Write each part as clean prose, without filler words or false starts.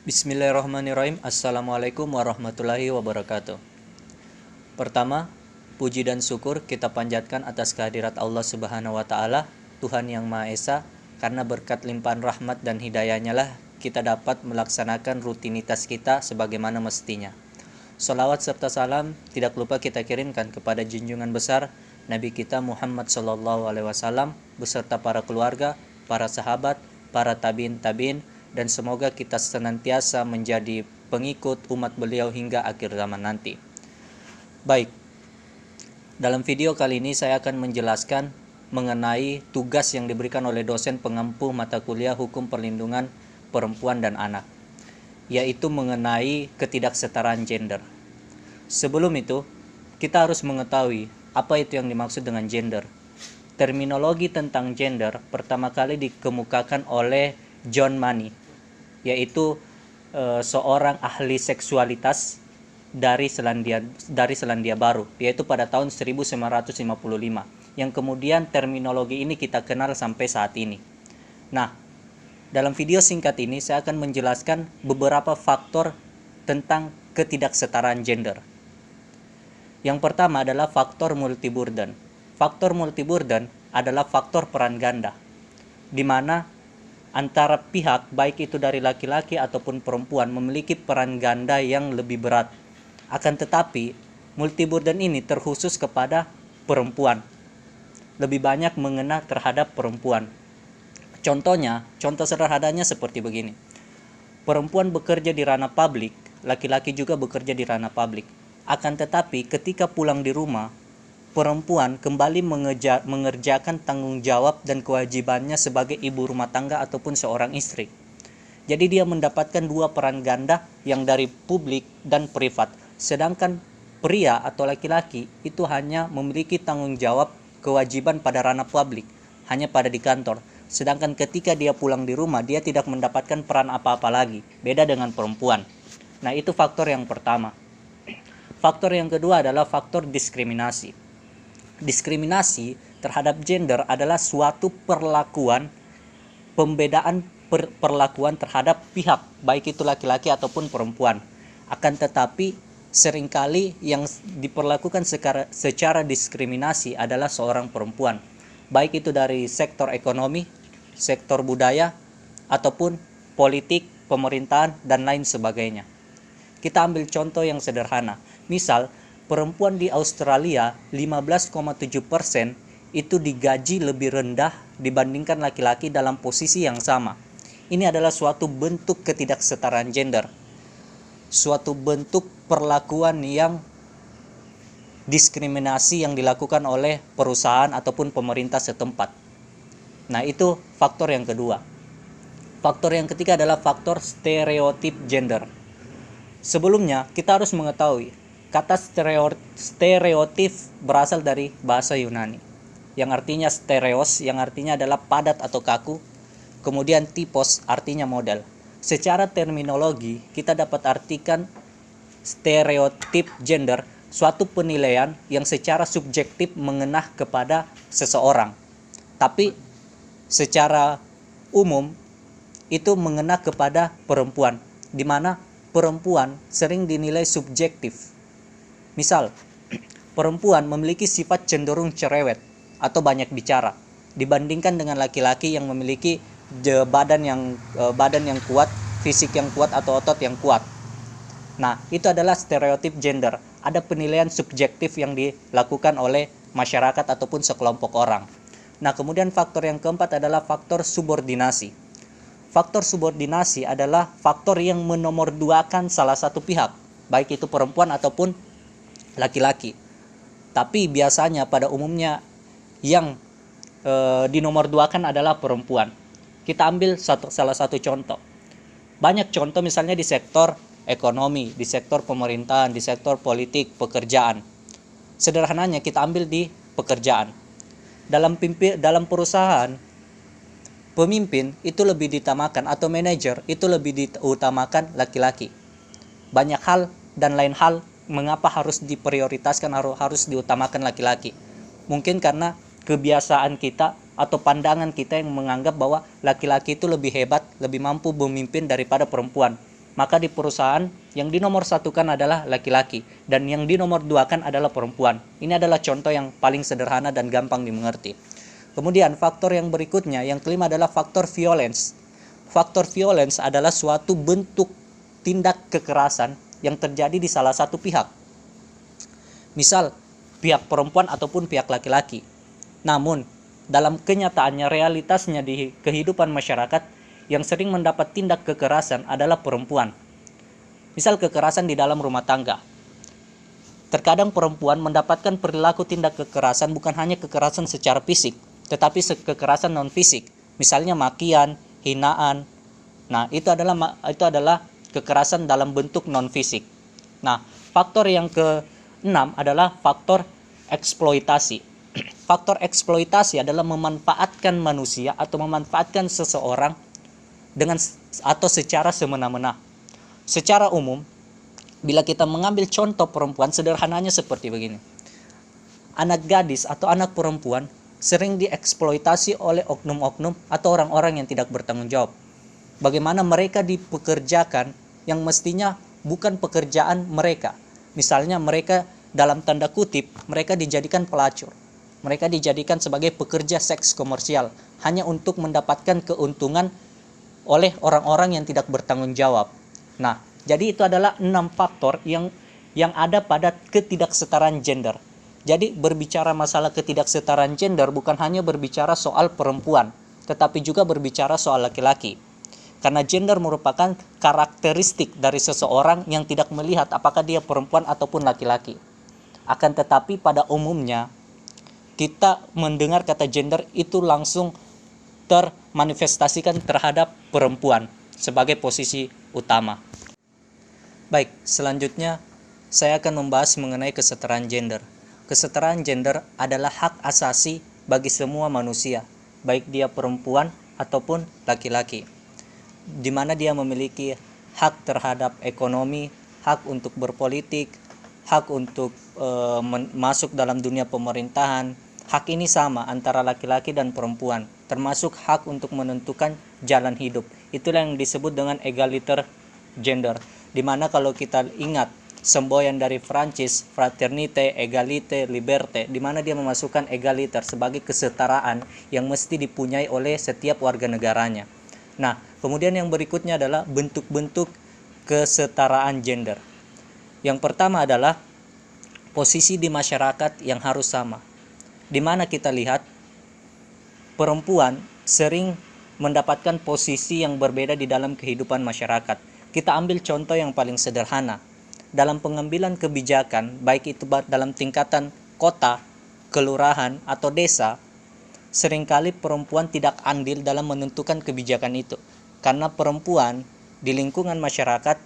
Bismillahirrahmanirrahim. Assalamualaikum warahmatullahi wabarakatuh. Pertama, puji dan syukur kita panjatkan atas kehadirat Allah Subhanahu wa taala, Tuhan yang Maha Esa, karena berkat limpahan rahmat dan hidayahnya lah kita dapat melaksanakan rutinitas kita sebagaimana mestinya. Salawat serta salam tidak lupa kita kirimkan kepada junjungan besar Nabi kita Muhammad SAW beserta para keluarga, para sahabat, para tabiin, dan semoga kita senantiasa menjadi pengikut umat beliau hingga akhir zaman nanti. Baik, dalam video kali ini saya akan menjelaskan mengenai tugas yang diberikan oleh dosen pengampu mata kuliah Hukum Perlindungan Perempuan dan Anak, yaitu mengenai ketidaksetaraan gender. Sebelum itu, kita harus mengetahui apa itu yang dimaksud dengan gender. Terminologi tentang gender pertama kali dikemukakan oleh John Money, yaitu seorang ahli seksualitas dari Selandia Baru, yaitu pada tahun 1955, yang kemudian terminologi ini kita kenal sampai saat ini. Nah, dalam video singkat ini saya akan menjelaskan beberapa faktor tentang ketidaksetaraan gender. Yang pertama adalah faktor multiburden. Faktor multiburden adalah faktor peran ganda, di mana antara pihak, baik itu dari laki-laki ataupun perempuan, memiliki peran ganda yang lebih berat. Akan tetapi, multiburden ini terkhusus kepada perempuan. Lebih banyak mengena terhadap perempuan. Contoh sederhananya seperti begini. Perempuan bekerja di ranah publik, laki-laki juga bekerja di ranah publik. Akan tetapi, ketika pulang di rumah, perempuan kembali mengerjakan tanggung jawab dan kewajibannya sebagai ibu rumah tangga ataupun seorang istri. Jadi dia mendapatkan dua peran ganda yang dari publik dan privat. Sedangkan pria atau laki-laki itu hanya memiliki tanggung jawab kewajiban pada ranah publik, hanya pada di kantor. Sedangkan ketika dia pulang di rumah, dia tidak mendapatkan peran apa-apa lagi. Beda dengan perempuan. Nah, itu faktor yang pertama. Faktor yang kedua adalah faktor diskriminasi. Diskriminasi terhadap gender adalah suatu perlakuan, pembedaan perlakuan terhadap pihak, baik itu laki-laki ataupun perempuan. Akan tetapi seringkali yang diperlakukan secara diskriminasi adalah seorang perempuan, baik itu dari sektor ekonomi, sektor budaya, ataupun politik, pemerintahan, dan lain sebagainya. Kita ambil contoh yang sederhana. Misal, perempuan di Australia 15,7% itu digaji lebih rendah dibandingkan laki-laki dalam posisi yang sama. Ini adalah suatu bentuk ketidaksetaraan gender. Suatu bentuk perlakuan yang diskriminasi yang dilakukan oleh perusahaan ataupun pemerintah setempat. Nah, itu faktor yang kedua. Faktor yang ketiga adalah faktor stereotip gender. Sebelumnya, kita harus mengetahui kata stereotip berasal dari bahasa Yunani, yang artinya stereos, yang artinya adalah padat atau kaku. Kemudian typos, artinya model. Secara terminologi, kita dapat artikan stereotip gender, suatu penilaian yang secara subjektif mengenah kepada seseorang. Tapi secara umum, itu mengenah kepada perempuan, di mana perempuan sering dinilai subjektif. Misal, perempuan memiliki sifat cenderung cerewet atau banyak bicara dibandingkan dengan laki-laki yang memiliki badan yang kuat, fisik yang kuat atau otot yang kuat. Nah, itu adalah stereotip gender. Ada penilaian subjektif yang dilakukan oleh masyarakat ataupun sekelompok orang. Nah, kemudian faktor yang keempat adalah faktor subordinasi. Faktor subordinasi adalah faktor yang menomorduakan salah satu pihak, baik itu perempuan ataupun laki-laki. Tapi biasanya pada umumnya yang dinomorduakan adalah perempuan. Kita ambil salah satu contoh. Banyak contoh misalnya di sektor ekonomi, di sektor pemerintahan, di sektor politik, pekerjaan. Sederhananya kita ambil di pekerjaan. Dalam perusahaan, pemimpin itu lebih diutamakan atau manajer itu lebih diutamakan laki-laki. Banyak hal dan lain hal mengapa harus diprioritaskan, harus diutamakan laki-laki. Mungkin karena kebiasaan kita atau pandangan kita yang menganggap bahwa laki-laki itu lebih hebat, lebih mampu memimpin daripada perempuan. maka di perusahaan yang dinomor satukan adalah laki-laki dan yang dinomor duakan adalah perempuan. Ini adalah contoh yang paling sederhana dan gampang dimengerti. Kemudian faktor yang berikutnya, yang kelima adalah faktor violence. Faktor violence adalah suatu bentuk tindak kekerasan yang terjadi di salah satu pihak. Misal, pihak perempuan ataupun pihak laki-laki. Namun, dalam kenyataannya, realitasnya di kehidupan masyarakat, yang sering mendapat tindak kekerasan adalah perempuan. Misal kekerasan di dalam rumah tangga. Terkadang perempuan mendapatkan perilaku tindak kekerasan bukan hanya kekerasan secara fisik, tetapi kekerasan non fisik. Misalnya makian, hinaan. Nah, itu adalah kekerasan dalam bentuk non fisik. Nah, faktor yang keenam adalah faktor eksploitasi. Faktor eksploitasi adalah memanfaatkan manusia atau memanfaatkan seseorang dengan atau secara semena-mena. Secara umum, bila kita mengambil contoh perempuan, sederhananya seperti begini. Anak gadis atau anak perempuan sering dieksploitasi oleh oknum-oknum atau orang-orang yang tidak bertanggung jawab. Bagaimana mereka dipekerjakan yang mestinya bukan pekerjaan mereka. Misalnya mereka dalam tanda kutip, mereka dijadikan pelacur. Mereka dijadikan sebagai pekerja seks komersial hanya untuk mendapatkan keuntungan oleh orang-orang yang tidak bertanggung jawab. Nah, jadi itu adalah 6 faktor yang ada pada ketidaksetaraan gender. Jadi berbicara masalah ketidaksetaraan gender bukan hanya berbicara soal perempuan, tetapi juga berbicara soal laki-laki. Karena gender merupakan karakteristik dari seseorang yang tidak melihat apakah dia perempuan ataupun laki-laki. Akan tetapi pada umumnya kita mendengar kata gender itu langsung termanifestasikan terhadap perempuan sebagai posisi utama. Baik, selanjutnya saya akan membahas mengenai kesetaraan gender. Kesetaraan gender adalah hak asasi bagi semua manusia, baik dia perempuan ataupun laki-laki, di mana dia memiliki hak terhadap ekonomi, hak untuk berpolitik, hak untuk masuk dalam dunia pemerintahan. Hak ini sama antara laki-laki dan perempuan, termasuk hak untuk menentukan jalan hidup. Itulah yang disebut dengan egaliter gender, di mana kalau kita ingat semboyan dari Prancis, fraternité, égalité, liberté, di mana dia memasukkan egaliter sebagai kesetaraan yang mesti dipunyai oleh setiap warga negaranya. Nah, kemudian yang berikutnya adalah bentuk-bentuk kesetaraan gender. Yang pertama adalah posisi di masyarakat yang harus sama, di mana kita lihat perempuan sering mendapatkan posisi yang berbeda di dalam kehidupan masyarakat. Kita ambil contoh yang paling sederhana. Dalam pengambilan kebijakan, baik itu dalam tingkatan kota, kelurahan, atau desa, seringkali perempuan tidak andil dalam menentukan kebijakan itu. Karena perempuan di lingkungan masyarakat,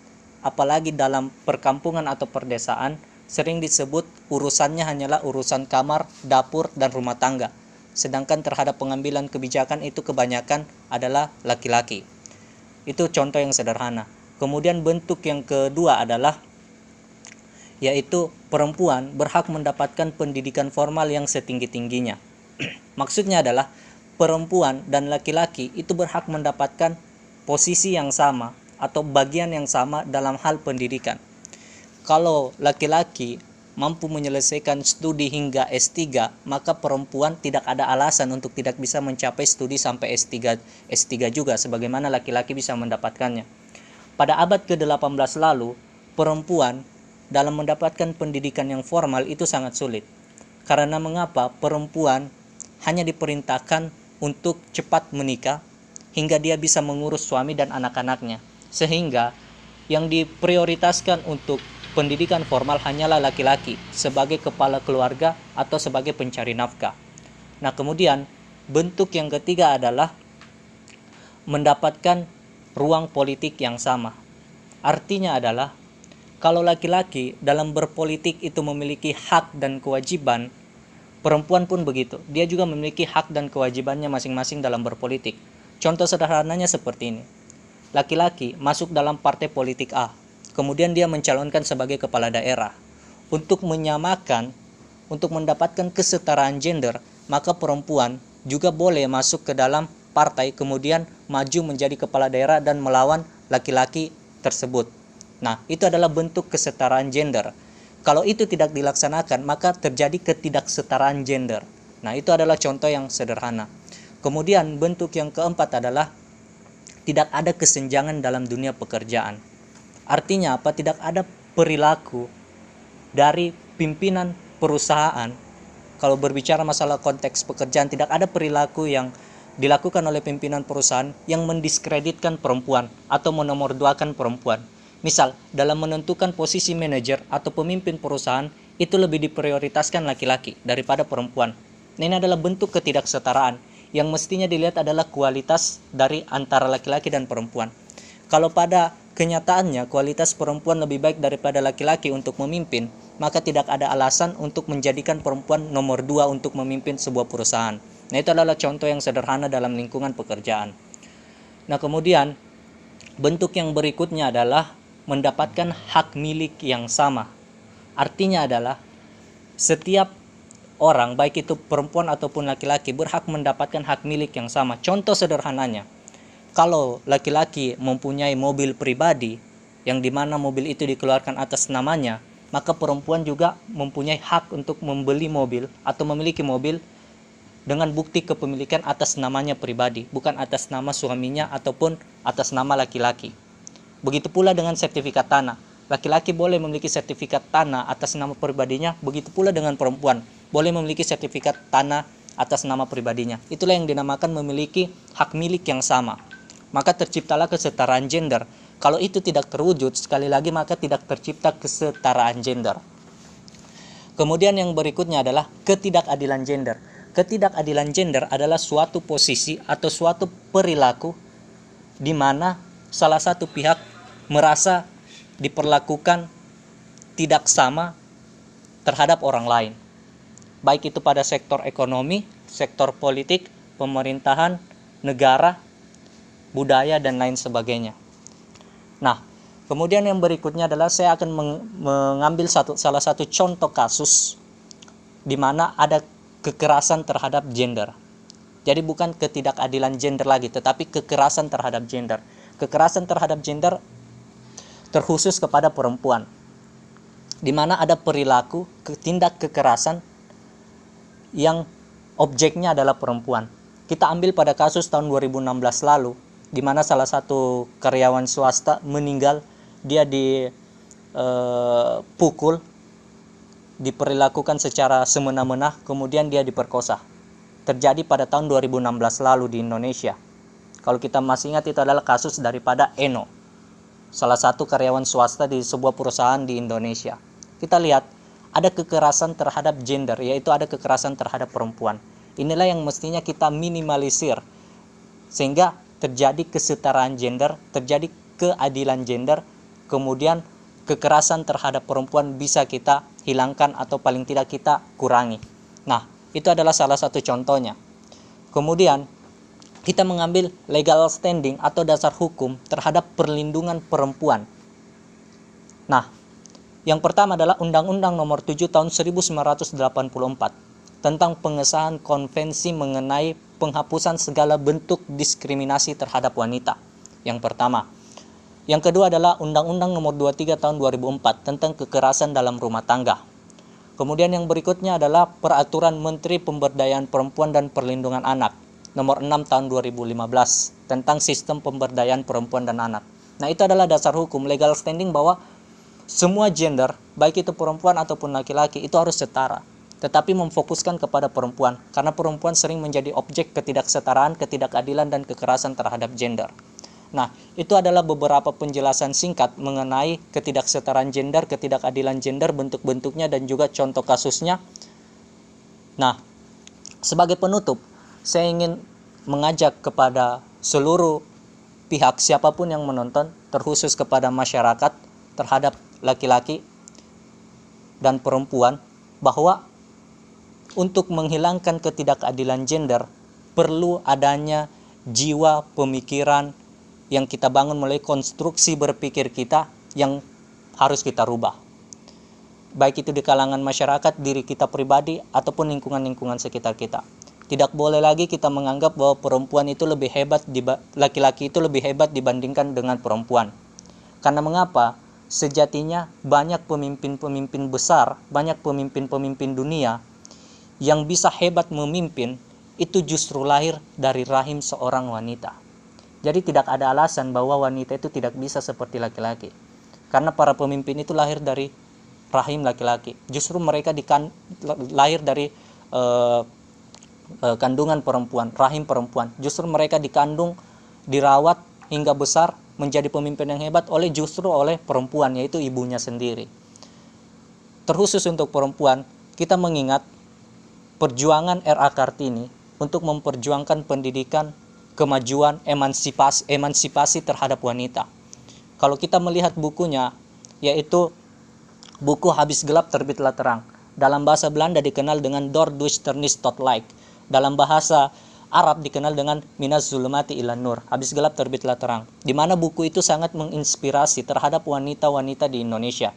apalagi dalam perkampungan atau perdesaan, sering disebut urusannya hanyalah urusan kamar, dapur, dan rumah tangga. Sedangkan terhadap pengambilan kebijakan itu kebanyakan adalah laki-laki. Itu contoh yang sederhana. Kemudian bentuk yang kedua adalah yaitu perempuan berhak mendapatkan pendidikan formal yang setinggi-tingginya. Maksudnya adalah perempuan dan laki-laki itu berhak mendapatkan posisi yang sama atau bagian yang sama dalam hal pendidikan. Kalau laki-laki mampu menyelesaikan studi hingga S3, maka perempuan tidak ada alasan untuk tidak bisa mencapai studi sampai S3 juga, sebagaimana laki-laki bisa mendapatkannya. Pada abad ke-18 lalu, perempuan dalam mendapatkan pendidikan yang formal itu sangat sulit. Karena mengapa? Perempuan hanya diperintahkan untuk cepat menikah hingga dia bisa mengurus suami dan anak-anaknya. Sehingga yang diprioritaskan untuk pendidikan formal hanyalah laki-laki sebagai kepala keluarga atau sebagai pencari nafkah. Nah, kemudian bentuk yang ketiga adalah mendapatkan ruang politik yang sama. Artinya adalah kalau laki-laki dalam berpolitik itu memiliki hak dan kewajiban, perempuan pun begitu. Dia juga memiliki hak dan kewajibannya masing-masing dalam berpolitik. Contoh sederhananya seperti ini. Laki-laki masuk dalam partai politik A, kemudian dia mencalonkan sebagai kepala daerah. Untuk menyamakan, untuk mendapatkan kesetaraan gender, maka perempuan juga boleh masuk ke dalam partai, kemudian maju menjadi kepala daerah dan melawan laki-laki tersebut. Nah, itu adalah bentuk kesetaraan gender. Kalau itu tidak dilaksanakan, maka terjadi ketidaksetaraan gender. Nah, itu adalah contoh yang sederhana. Kemudian bentuk yang keempat adalah tidak ada kesenjangan dalam dunia pekerjaan. Artinya apa? Tidak ada perilaku dari pimpinan perusahaan. Kalau berbicara masalah konteks pekerjaan, tidak ada perilaku yang dilakukan oleh pimpinan perusahaan yang mendiskreditkan perempuan atau menomorduakan perempuan. Misal, dalam menentukan posisi manajer atau pemimpin perusahaan, itu lebih diprioritaskan laki-laki daripada perempuan. Nah, ini adalah bentuk ketidaksetaraan. Yang mestinya dilihat adalah kualitas dari antara laki-laki dan perempuan. Kalau pada kenyataannya kualitas perempuan lebih baik daripada laki-laki untuk memimpin, maka tidak ada alasan untuk menjadikan perempuan nomor 2 untuk memimpin sebuah perusahaan. Nah, itu adalah contoh yang sederhana dalam lingkungan pekerjaan. Nah, kemudian bentuk yang berikutnya adalah mendapatkan hak milik yang sama. Artinya adalah setiap orang, baik itu perempuan ataupun laki-laki, berhak mendapatkan hak milik yang sama. Contoh sederhananya, kalau laki-laki mempunyai mobil pribadi yang dimana mobil itu dikeluarkan atas namanya, maka perempuan juga mempunyai hak untuk membeli mobil atau memiliki mobil dengan bukti kepemilikan atas namanya pribadi, bukan atas nama suaminya ataupun atas nama laki-laki. Begitu pula dengan sertifikat tanah. Laki-laki boleh memiliki sertifikat tanah atas nama pribadinya, begitu pula dengan perempuan boleh memiliki sertifikat tanah atas nama pribadinya. Itulah yang dinamakan memiliki hak milik yang sama. Maka terciptalah kesetaraan gender. Kalau itu tidak terwujud, sekali lagi maka tidak tercipta kesetaraan gender. Kemudian yang berikutnya adalah ketidakadilan gender. Ketidakadilan gender adalah suatu posisi atau suatu perilaku di mana salah satu pihak merasa diperlakukan tidak sama terhadap orang lain. Baik itu pada sektor ekonomi, sektor politik, pemerintahan, negara, budaya, dan lain sebagainya. Nah, kemudian yang berikutnya adalah saya akan mengambil salah satu contoh kasus di mana ada kekerasan terhadap gender. Jadi bukan ketidakadilan gender lagi, tetapi kekerasan terhadap gender. Kekerasan terhadap gender terkhusus kepada perempuan, di mana ada perilaku tindak kekerasan yang objeknya adalah perempuan. Kita ambil pada kasus tahun 2016 lalu, di mana salah satu karyawan swasta meninggal, dia dipukul, diperlakukan secara semena-mena, kemudian dia diperkosa. Terjadi pada tahun 2016 lalu di Indonesia. Kalau kita masih ingat, itu adalah kasus daripada Eno, salah satu karyawan swasta di sebuah perusahaan di Indonesia. Kita lihat ada kekerasan terhadap gender, yaitu ada kekerasan terhadap perempuan. Inilah yang mestinya kita minimalisir, sehingga terjadi kesetaraan gender, terjadi keadilan gender, kemudian kekerasan terhadap perempuan bisa kita hilangkan atau paling tidak kita kurangi. Nah, itu adalah salah satu contohnya. Kemudian kita mengambil legal standing atau dasar hukum terhadap perlindungan perempuan. Nah, yang pertama adalah Undang-Undang Nomor 7 Tahun 1984 tentang pengesahan konvensi mengenai penghapusan segala bentuk diskriminasi terhadap wanita. Yang pertama. Yang kedua adalah Undang-Undang Nomor 23 Tahun 2004 tentang kekerasan dalam rumah tangga. Kemudian yang berikutnya adalah Peraturan Menteri Pemberdayaan Perempuan dan Perlindungan Anak Nomor 6 Tahun 2015 tentang sistem pemberdayaan perempuan dan anak. Nah, itu adalah dasar hukum legal standing bahwa semua gender, baik itu perempuan ataupun laki-laki, itu harus setara. Tetapi memfokuskan kepada perempuan, karena perempuan sering menjadi objek ketidaksetaraan, ketidakadilan, dan kekerasan terhadap gender. Nah, itu adalah beberapa penjelasan singkat mengenai ketidaksetaraan gender, ketidakadilan gender, bentuk-bentuknya, dan juga contoh kasusnya. Nah, sebagai penutup, saya ingin mengajak kepada seluruh pihak, siapapun yang menonton, terkhusus kepada masyarakat, terhadap laki-laki dan perempuan, bahwa untuk menghilangkan ketidakadilan gender perlu adanya jiwa pemikiran yang kita bangun melalui konstruksi berpikir kita yang harus kita rubah, baik itu di kalangan masyarakat, diri kita pribadi, ataupun lingkungan-lingkungan sekitar kita. Tidak boleh lagi kita menganggap bahwa perempuan itu lebih hebat, laki-laki itu lebih hebat dibandingkan dengan perempuan. Karena mengapa? Sejatinya banyak pemimpin-pemimpin besar, banyak pemimpin-pemimpin dunia yang bisa hebat memimpin itu justru lahir dari rahim seorang wanita. Jadi tidak ada alasan bahwa wanita itu tidak bisa seperti laki-laki. Karena para pemimpin itu lahir dari rahim laki-laki. Justru mereka lahir dari kandungan perempuan, rahim perempuan. Justru mereka dikandung, dirawat hingga besar menjadi pemimpin yang hebat justru oleh perempuan, yaitu ibunya sendiri. Terkhusus untuk perempuan, kita mengingat perjuangan R.A. Kartini untuk memperjuangkan pendidikan, kemajuan, emansipasi terhadap wanita. Kalau kita melihat bukunya, yaitu buku Habis Gelap Terbitlah Terang. Dalam bahasa Belanda dikenal dengan Door Duisternis tot Licht. Dalam bahasa Arab dikenal dengan Minaz Zulumati ilan Nur, Habis Gelap Terbitlah Terang. Di mana buku itu sangat menginspirasi terhadap wanita-wanita di Indonesia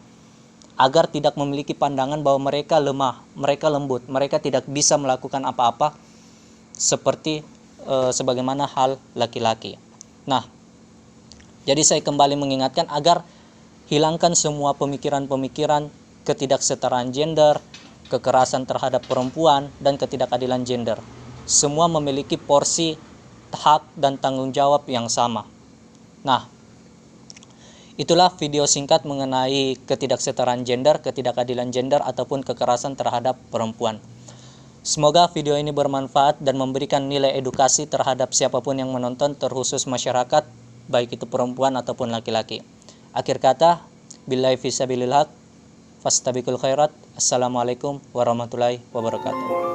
agar tidak memiliki pandangan bahwa mereka lemah, mereka lembut, mereka tidak bisa melakukan apa-apa seperti sebagaimana hal laki-laki. Nah, jadi saya kembali mengingatkan agar hilangkan semua pemikiran-pemikiran ketidaksetaraan gender, kekerasan terhadap perempuan, dan ketidakadilan gender. Semua memiliki porsi hak dan tanggung jawab yang sama. Nah, itulah video singkat mengenai ketidaksetaraan gender, ketidakadilan gender, ataupun kekerasan terhadap perempuan. Semoga video ini bermanfaat dan memberikan nilai edukasi terhadap siapapun yang menonton, terkhusus masyarakat, baik itu perempuan ataupun laki-laki. Akhir kata, billahi fisabilillah, fastabiqul khairat. Assalamualaikum warahmatullahi wabarakatuh.